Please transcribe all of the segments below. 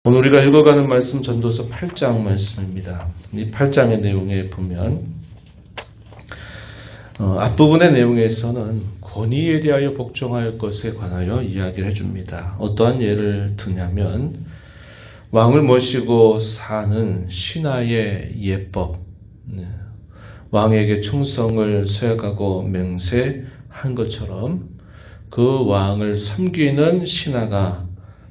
오늘 우리가 읽어가는 말씀 전도서 8장 말씀입니다. 이 8장의 내용에 보면 앞부분의 내용에서는 권위에 대하여 복종할 것에 관하여 이야기를 해줍니다. 어떠한 예를 드냐면 왕을 모시고 사는 신하의 예법, 왕에게 충성을 서약하고 맹세한 것처럼 그 왕을 섬기는 신하가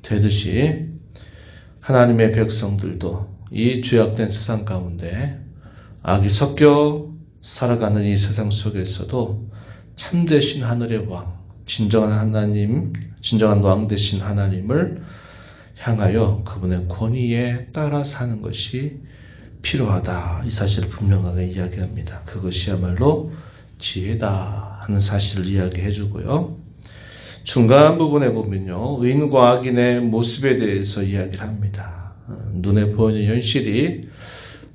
되듯이 하나님의 백성들도 이 죄악된 세상 가운데 악이 섞여 살아가는 이 세상 속에서도 참되신 하늘의 왕, 진정한 하나님, 진정한 왕 되신 하나님을 향하여 그분의 권위에 따라 사는 것이 필요하다. 이 사실을 분명하게 이야기합니다. 그것이야말로 지혜다 하는 사실을 이야기해 주고요. 중간 부분에 보면요, 의인과 악인의 모습에 대해서 이야기를 합니다. 눈에 보이는 현실이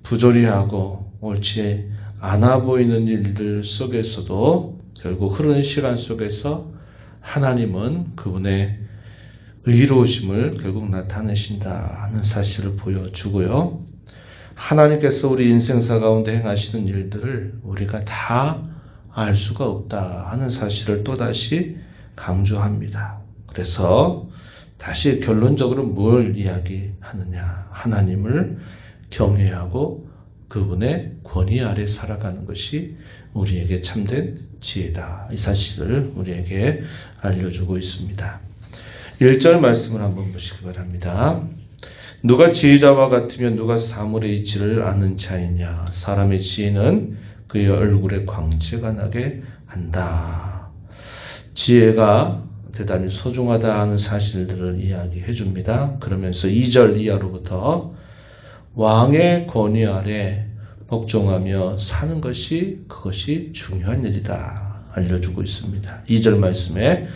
부조리하고 옳지 않아 보이는 일들 속에서도 결국 흐르는 시간 속에서 하나님은 그분의 의로우심을 결국 나타내신다 하는 사실을 보여주고요. 하나님께서 우리 인생사 가운데 행하시는 일들을 우리가 다 알 수가 없다 하는 사실을 또다시 강조합니다. 그래서 다시 결론적으로 뭘 이야기하느냐? 하나님을 경외하고 그분의 권위 아래 살아가는 것이 우리에게 참된 지혜다. 이 사실을 우리에게 알려주고 있습니다. 1절 말씀을 한번 보시기 바랍니다. 누가 지혜자와 같으면 누가 사물의 이치를 아는 자이냐? 사람의 지혜는 그의 얼굴에 광채가 나게 한다. 지혜가 대단히 소중하다 하는 사실들을 이야기해 줍니다. 그러면서 2절 이하로부터 왕의 권위 아래 복종하며 사는 것이 그것이 중요한 일이다 알려주고 있습니다. 2절 말씀에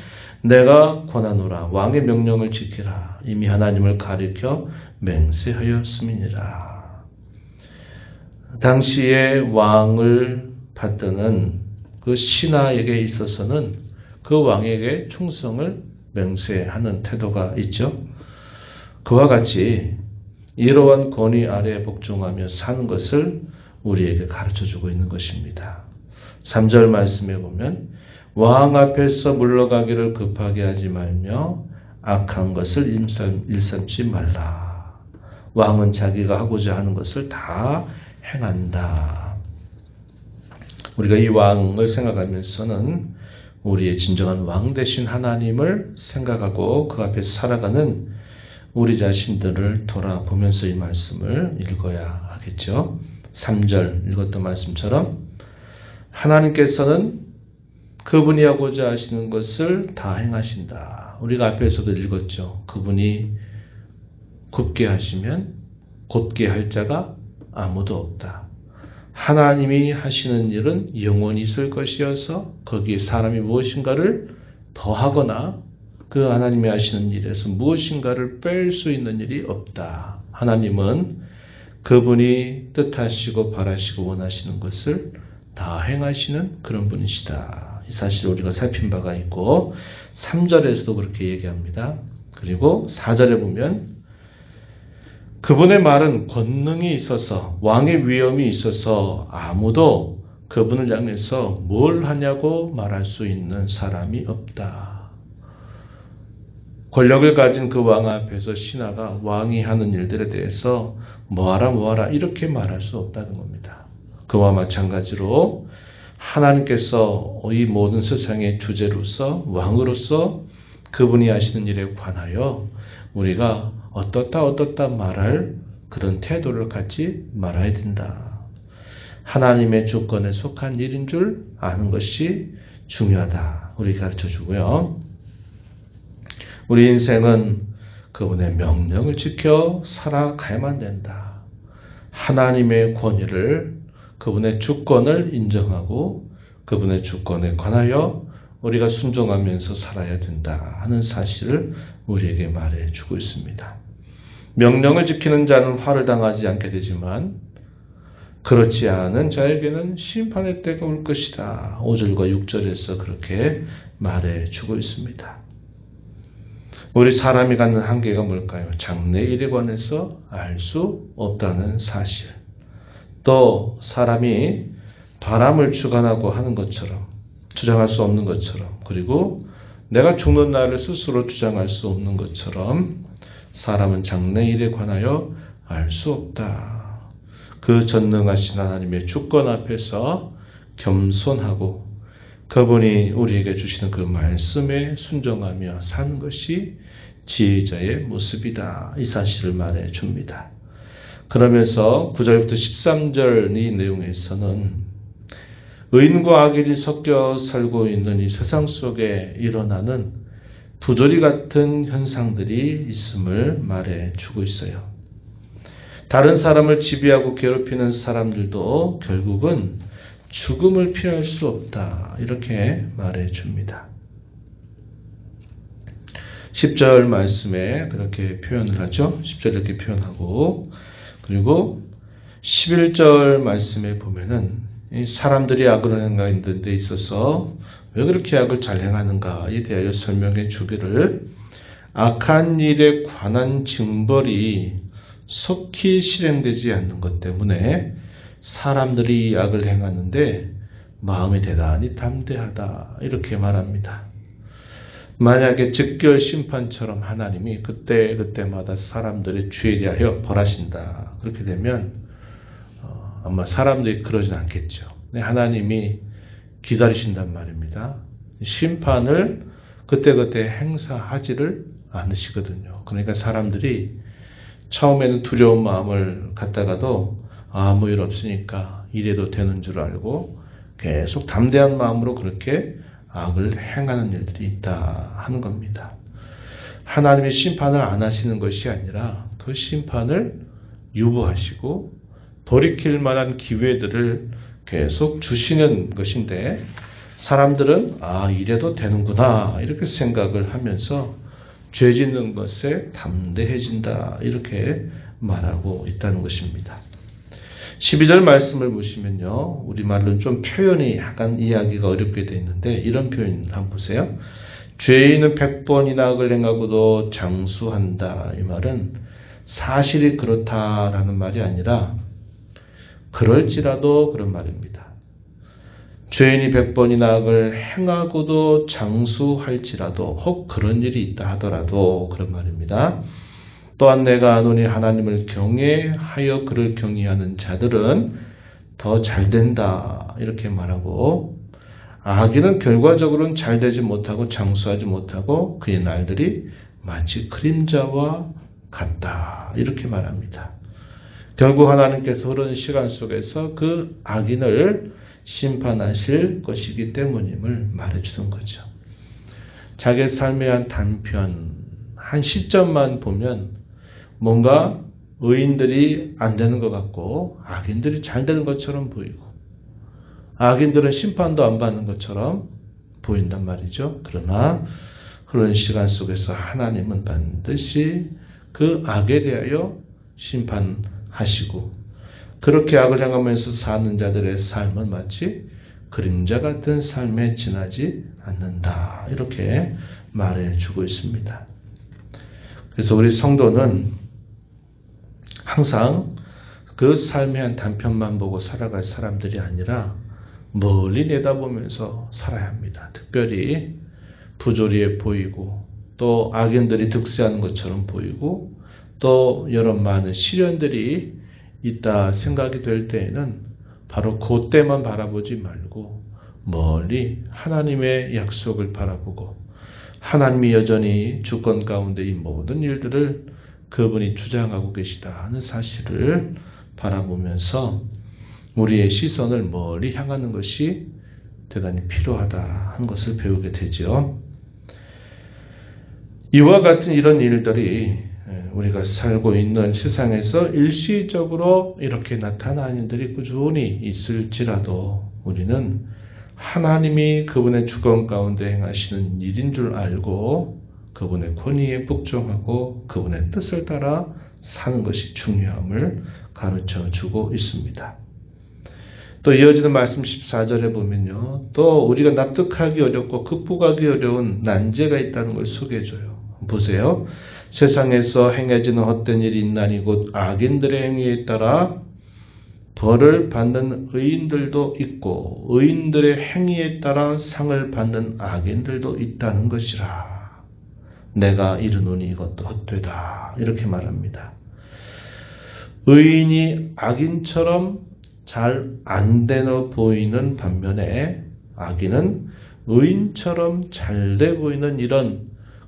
내가 권하노라 왕의 명령을 지키라 이미 하나님을 가리켜 맹세하였음이니라. 당시에 왕을 받드는 그 신하에게 있어서는 그 왕에게 충성을 맹세하는 태도가 있죠. 그와 같이 이러한 권위 아래에 복종하며 사는 것을 우리에게 가르쳐주고 있는 것입니다. 3절 말씀에 보면 왕 앞에서 물러가기를 급하게 하지 말며 악한 것을 일삼지 말라. 왕은 자기가 하고자 하는 것을 다 행한다. 우리가 이 왕을 생각하면서는 우리의 진정한 왕 되신 하나님을 생각하고 그 앞에서 살아가는 우리 자신들을 돌아보면서 이 말씀을 읽어야 하겠죠. 3절 읽었던 말씀처럼 하나님께서는 그분이 하고자 하시는 것을 다 행하신다. 우리가 앞에서도 읽었죠. 그분이 굽게 하시면 곧게 할 자가 아무도 없다. 하나님이 하시는 일은 영원히 있을 것이어서 거기에 사람이 무엇인가를 더하거나 그 하나님이 하시는 일에서 무엇인가를 뺄 수 있는 일이 없다. 하나님은 그분이 뜻하시고 바라시고 원하시는 것을 다 행하시는 그런 분이시다. 이 사실을 우리가 살핀 바가 있고 3절에서도 그렇게 얘기합니다. 그리고 4절에 보면 그분의 말은 권능이 있어서 왕의 위엄이 있어서 아무도 그분을 향해서 뭘 하냐고 말할 수 있는 사람이 없다. 권력을 가진 그 왕 앞에서 신하가 왕이 하는 일들에 대해서 뭐하라 이렇게 말할 수 없다는 겁니다. 그와 마찬가지로 하나님께서 이 모든 세상의 주제로서 왕으로서 그분이 하시는 일에 관하여 우리가 어떻다 말할 그런 태도를 갖지 말아야 된다. 하나님의 주권에 속한 일인 줄 아는 것이 중요하다. 우리 가르쳐주고요. 우리 인생은 그분의 명령을 지켜 살아가야만 된다. 하나님의 권위를 그분의 주권을 인정하고 그분의 주권에 관하여 우리가 순종하면서 살아야 된다 하는 사실을 우리에게 말해주고 있습니다. 명령을 지키는 자는 화를 당하지 않게 되지만 그렇지 않은 자에게는 심판의 때가 올 것이다. 5절과 6절에서 그렇게 말해주고 있습니다. 우리 사람이 갖는 한계가 뭘까요? 장래 일에 관해서 알 수 없다는 사실. 또 사람이 바람을 주관하고 하는 것처럼, 주장할 수 없는 것처럼, 그리고 내가 죽는 날을 스스로 주장할 수 없는 것처럼 사람은 장래 일에 관하여 알 수 없다. 그 전능하신 하나님의 주권 앞에서 겸손하고 그분이 우리에게 주시는 그 말씀에 순종하며 사는 것이 지혜자의 모습이다. 이 사실을 말해 줍니다. 그러면서 9절부터 13절 이 내용에서는 의인과 악인이 섞여 살고 있는 이 세상 속에 일어나는 부조리 같은 현상들이 있음을 말해 주고 있어요. 다른 사람을 지배하고 괴롭히는 사람들도 결국은 죽음을 피할 수 없다. 이렇게 말해 줍니다. 10절 말씀에 그렇게 표현을 하죠. 10절 이렇게 표현하고, 그리고 11절 말씀에 보면은 사람들이 악을 행하는 데 있어서 왜 그렇게 악을 잘 행하는가에 대하여 설명해 주기를, 악한 일에 관한 징벌이 속히 실행되지 않는 것 때문에 사람들이 악을 행하는데 마음이 대단히 담대하다. 이렇게 말합니다. 만약에 즉결 심판처럼 하나님이 그때마다 사람들의 죄에 대하여 벌하신다. 그렇게 되면 아마 사람들이 그러진 않겠죠. 하나님이 기다리신단 말입니다. 심판을 그때그때 행사하지를 않으시거든요. 그러니까 사람들이 처음에는 두려운 마음을 갖다가도 아무 일 없으니까 이래도 되는 줄 알고 계속 담대한 마음으로 그렇게 악을 행하는 일들이 있다 하는 겁니다. 하나님이 심판을 안 하시는 것이 아니라 그 심판을 유보하시고 돌이킬 만한 기회들을 계속 주시는 것인데, 사람들은 이래도 되는구나 이렇게 생각을 하면서 죄 짓는 것에 담대해진다 이렇게 말하고 있다는 것입니다. 12절 말씀을 보시면요, 우리말로는 좀 표현이 약간 이해하기가 어렵게 되어 있는데 이런 표현 한번 보세요. 죄인은 100번이나 악을 행하고도 장수한다. 이 말은 사실이 그렇다라는 말이 아니라 그럴지라도 그런 말입니다. 죄인이 100번이나 악을 행하고도 장수할지라도, 혹 그런 일이 있다 하더라도 그런 말입니다. 또한 내가 아노니 하나님을 경외하여 그를 경외하는 자들은 더 잘된다 이렇게 말하고, 악인은 결과적으로는 잘되지 못하고 장수하지 못하고 그의 날들이 마치 그림자와 같다 이렇게 말합니다. 결국 하나님께서 흐르는 시간 속에서 그 악인을 심판하실 것이기 때문임을 말해주는 거죠. 자기의 삶의 한 단편, 한 시점만 보면 뭔가 의인들이 안 되는 것 같고 악인들이 잘 되는 것처럼 보이고, 악인들은 심판도 안 받는 것처럼 보인단 말이죠. 그러나 그런 시간 속에서 하나님은 반드시 그 악에 대하여 심판하시고, 그렇게 악을 행하면서 사는 자들의 삶은 마치 그림자 같은 삶에 지나지 않는다 이렇게 말해주고 있습니다. 그래서 우리 성도는 항상 그 삶의 한 단편만 보고 살아갈 사람들이 아니라 멀리 내다보면서 살아야 합니다. 특별히 부조리해 보이고 또 악인들이 득세하는 것처럼 보이고 또 여러 많은 시련들이 있다 생각이 될 때에는 바로 그때만 바라보지 말고 멀리 하나님의 약속을 바라보고, 하나님이 여전히 주권 가운데 이 모든 일들을 그분이 주장하고 계시다 하는 사실을 바라보면서 우리의 시선을 멀리 향하는 것이 대단히 필요하다 하는 것을 배우게 되죠. 이와 같은 이런 일들이 우리가 살고 있는 세상에서 일시적으로 이렇게 나타나는 일들이 꾸준히 있을지라도 우리는 하나님이 그분의 주권 가운데 행하시는 일인 줄 알고 그분의 권위에 복종하고 그분의 뜻을 따라 사는 것이 중요함을 가르쳐 주고 있습니다. 또 이어지는 말씀 14절에 보면요, 또 우리가 납득하기 어렵고 극복하기 어려운 난제가 있다는 걸 소개해줘요. 보세요. 세상에서 행해지는 헛된 일이 있나니 곧 악인들의 행위에 따라 벌을 받는 의인들도 있고 의인들의 행위에 따라 상을 받는 악인들도 있다는 것이라. 내가 이르노니 이것도 헛되다. 이렇게 말합니다. 의인이 악인처럼 잘 안 되어 보이는 반면에 악인은 의인처럼 잘 돼 보이는 이런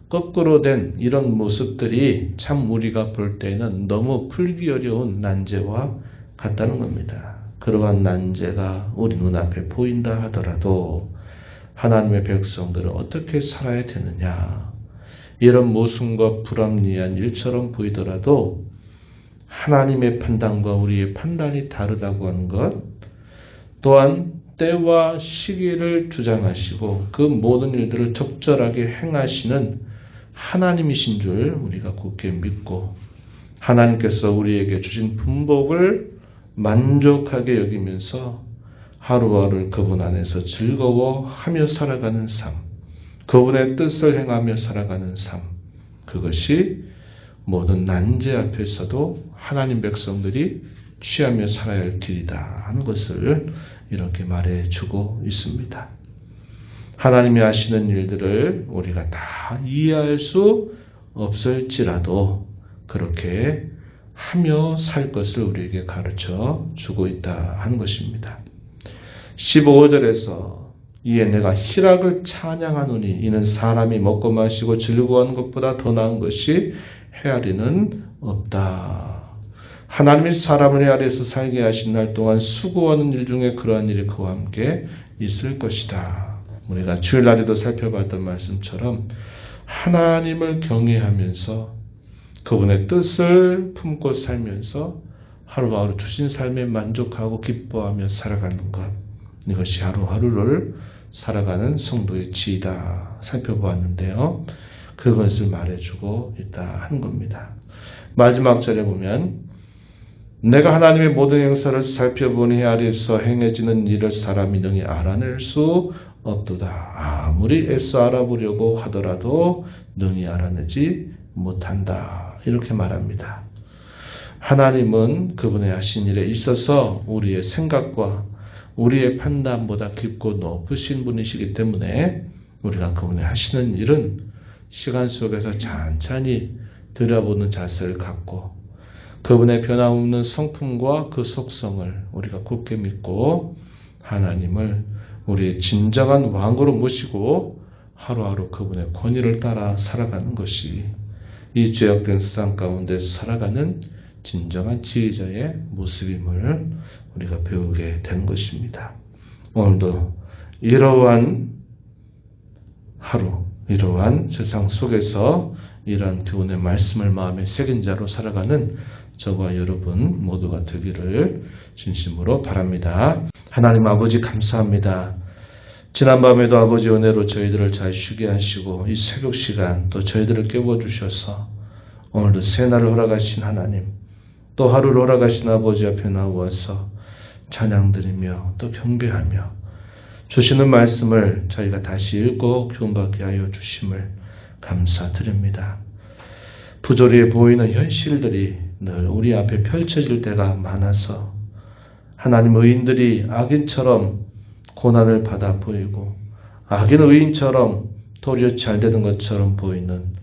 거꾸로 된 이런 모습들이 참 우리가 볼 때는 너무 풀기 어려운 난제와 같다는 겁니다. 그러한 난제가 우리 눈앞에 보인다 하더라도 하나님의 백성들은 어떻게 살아야 되느냐. 이런 모순과 불합리한 일처럼 보이더라도 하나님의 판단과 우리의 판단이 다르다고 하는 것, 또한 때와 시기를 주장하시고 그 모든 일들을 적절하게 행하시는 하나님이신 줄 우리가 굳게 믿고 하나님께서 우리에게 주신 분복을 만족하게 여기면서 하루하루를 그분 안에서 즐거워하며 살아가는 삶, 그분의 뜻을 행하며 살아가는 삶, 그것이 모든 난제 앞에서도 하나님 백성들이 취하며 살아야 할 길이다 하는 것을 이렇게 말해주고 있습니다. 하나님이 하시는 일들을 우리가 다 이해할 수 없을지라도 그렇게 하며 살 것을 우리에게 가르쳐 주고 있다 하는 것입니다. 15절에서 이에 내가 희락을 찬양하노니 이는 사람이 먹고 마시고 즐거워하는 것보다 더 나은 것이 헤아리는 없다. 하나님이 사람을 헤아려서 살게 하신 날 동안 수고하는 일 중에 그러한 일이 그와 함께 있을 것이다. 우리가 주일날에도 살펴봤던 말씀처럼 하나님을 경외하면서 그분의 뜻을 품고 살면서 하루하루 주신 삶에 만족하고 기뻐하며 살아가는 것, 이것이 하루하루를 살아가는 성도의 지혜다 살펴보았는데요. 그것을 말해주고 있다 하는 겁니다. 마지막 절에 보면 내가 하나님의 모든 행사를 살펴보니 헤아려서 행해지는 일을 사람이 능히 알아낼 수 없도다. 아무리 애써 알아보려고 하더라도 능히 알아내지 못한다. 이렇게 말합니다. 하나님은 그분의 하신 일에 있어서 우리의 생각과 우리의 판단보다 깊고 높으신 분이시기 때문에 우리가 그분의 하시는 일은 시간 속에서 찬찬히 들여보는 자세를 갖고 그분의 변함없는 성품과 그 속성을 우리가 굳게 믿고 하나님을 우리의 진정한 왕으로 모시고 하루하루 그분의 권위를 따라 살아가는 것이 이 죄악된 세상 가운데 살아가는 진정한 지혜자의 모습임을 우리가 배우게 되는 것입니다. 오늘도 이러한 하루, 이러한 세상 속에서 이러한 교훈의 말씀을 마음에 새긴 자로 살아가는 저와 여러분 모두가 되기를 진심으로 바랍니다. 하나님 아버지 감사합니다. 지난밤에도 아버지 은혜로 저희들을 잘 쉬게 하시고 이 새벽 시간 또 저희들을 깨워주셔서 오늘도 새날을 허락하신 하나님, 또 하루를 허락하신 아버지 앞에 나와서 찬양드리며 또 경배하며 주시는 말씀을 저희가 다시 읽고 교훈받게 하여 주심을 감사드립니다. 부조리해 보이는 현실들이 늘 우리 앞에 펼쳐질 때가 많아서 하나님 의인들이 악인처럼 고난을 받아 보이고 악인 의인처럼 도리어 잘 되는 것처럼 보이는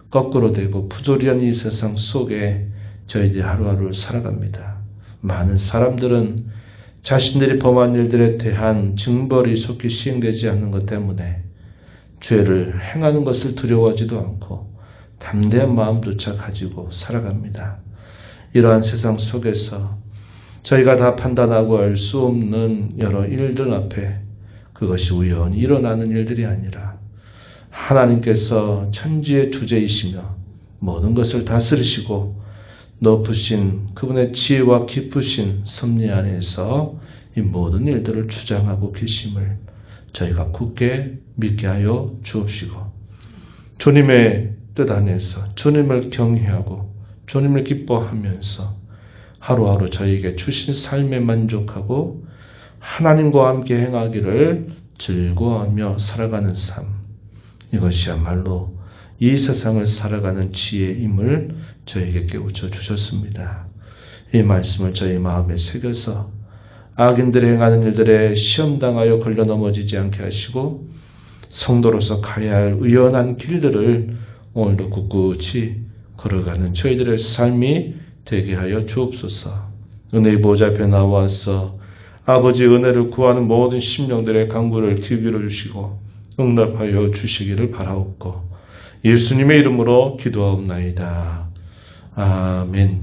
거꾸로 되고 부조리한 이 세상 속에 저희들이 하루하루를 살아갑니다. 많은 사람들은 자신들이 범한 일들에 대한 징벌이 속히 시행되지 않는 것 때문에 죄를 행하는 것을 두려워하지도 않고 담대한 마음조차 가지고 살아갑니다. 이러한 세상 속에서 저희가 다 판단하고 알 수 없는 여러 일들 앞에 그것이 우연히 일어나는 일들이 아니라 하나님께서 천지의 주제이시며 모든 것을 다스리시고 높으신 그분의 지혜와 깊으신 섭리 안에서 이 모든 일들을 주장하고 계심을 저희가 굳게 믿게 하여 주옵시고 주님의 뜻 안에서 주님을 경외하고 주님을 기뻐하면서 하루하루 저희에게 주신 삶에 만족하고 하나님과 함께 행하기를 즐거워하며 살아가는 삶, 이것이야말로 이 세상을 살아가는 지혜임을 저에게 깨우쳐 주셨습니다. 이 말씀을 저희 마음에 새겨서 악인들이 행하는 일들에 시험당하여 걸려 넘어지지 않게 하시고 성도로서 가야 할 의연한 길들을 오늘도 꿋꿋이 걸어가는 저희들의 삶이 되게 하여 주옵소서. 은혜의 보좌 앞에 나와서 아버지 은혜를 구하는 모든 심령들의 간구를 기울여 주시고 응답하여 주시기를 바라옵고 예수님의 이름으로 기도하옵나이다. 아멘.